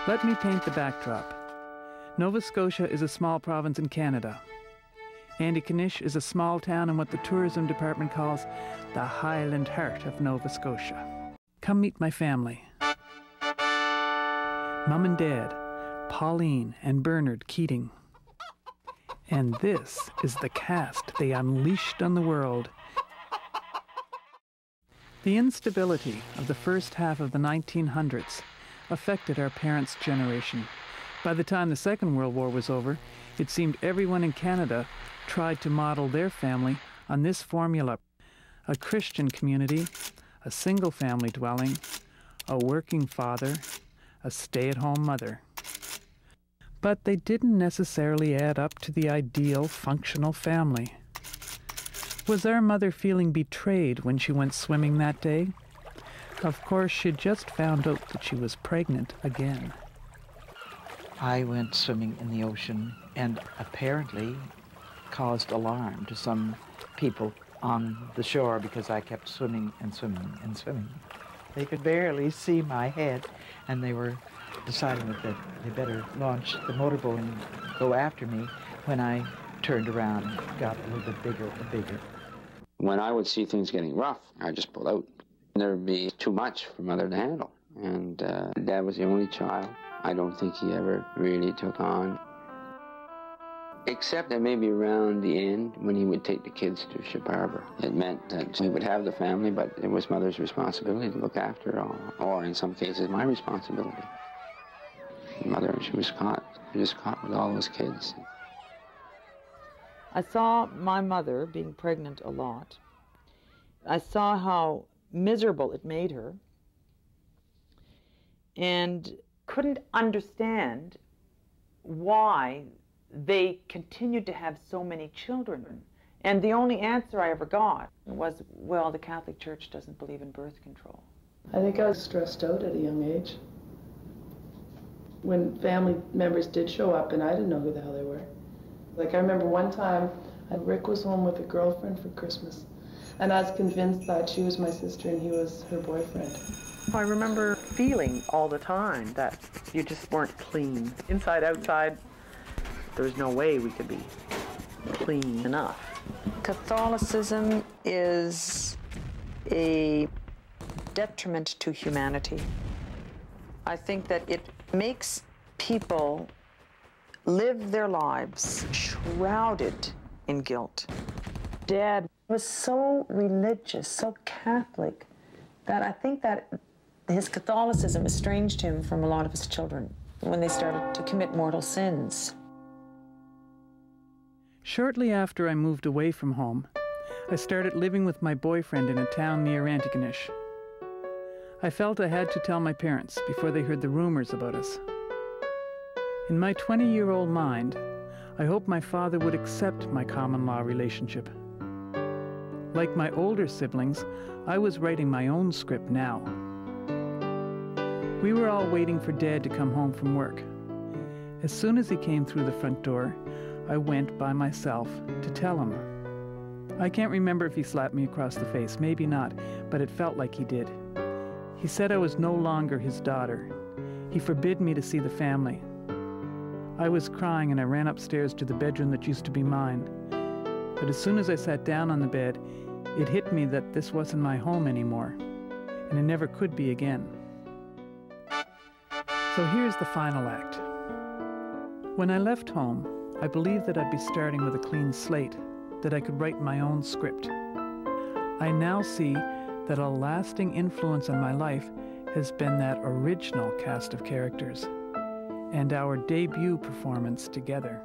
Let me paint the backdrop. Nova Scotia is a small province in Canada. Antigonish is a small town in what the tourism department calls the Highland heart of Nova Scotia. Come meet my family. Mum and Dad, Pauline and Bernard Keating. And this is the cast they unleashed on the world. The instability of the first half of the 1900s affected our parents' generation. By the time the Second World War was over, it seemed everyone in Canada tried to model their family on this formula: a Christian community, a single family dwelling, a working father, a stay-at-home mother. But they didn't necessarily add up to the ideal functional family. Was our mother feeling betrayed when she went swimming that day? Of course, she'd just found out that she was pregnant again. I went swimming in the ocean and apparently caused alarm to some people on the shore because I kept swimming and swimming and swimming. They could barely see my head, and they were deciding that they better launch the motorboat and go after me when I turned around and got a little bit bigger and bigger. When I would see things getting rough, I'd just pull out. There would be too much for Mother to handle. And Dad was the only child. I don't think he ever really took on. Except that maybe around the end, when he would take the kids to Ship Harbor. It meant that we would have the family, but it was Mother's responsibility to look after it all. Or in some cases, my responsibility. Mother, she was caught with all those kids. I saw my mother being pregnant a lot. I saw how miserable it made her, and couldn't understand why they continued to have so many children. And the only answer I ever got was, well, the Catholic Church doesn't believe in birth control. I think I was stressed out at a young age. When family members did show up and I didn't know who the hell they were. Like, I remember one time, Rick was home with a girlfriend for Christmas, and I was convinced that she was my sister and he was her boyfriend. I remember feeling all the time that you just weren't clean. Inside, outside, there's no way we could be clean enough. Catholicism is a detriment to humanity. I think that it makes people live their lives shrouded in guilt. Dad was so religious, so Catholic, that I think that his Catholicism estranged him from a lot of his children when they started to commit mortal sins. Shortly after I moved away from home, I started living with my boyfriend in a town near Antigonish. I felt I had to tell my parents before they heard the rumors about us. In my 20-year-old mind, I hoped my father would accept my common-law relationship. Like my older siblings, I was writing my own script now. We were all waiting for Dad to come home from work. As soon as he came through the front door, I went by myself to tell him. I can't remember if he slapped me across the face, maybe not, but it felt like he did. He said I was no longer his daughter. He forbid me to see the family. I was crying and I ran upstairs to the bedroom that used to be mine. But as soon as I sat down on the bed, it hit me that this wasn't my home anymore, and it never could be again. So here's the final act. When I left home, I believed that I'd be starting with a clean slate, that I could write my own script. I now see that a lasting influence on my life has been that original cast of characters and our debut performance together.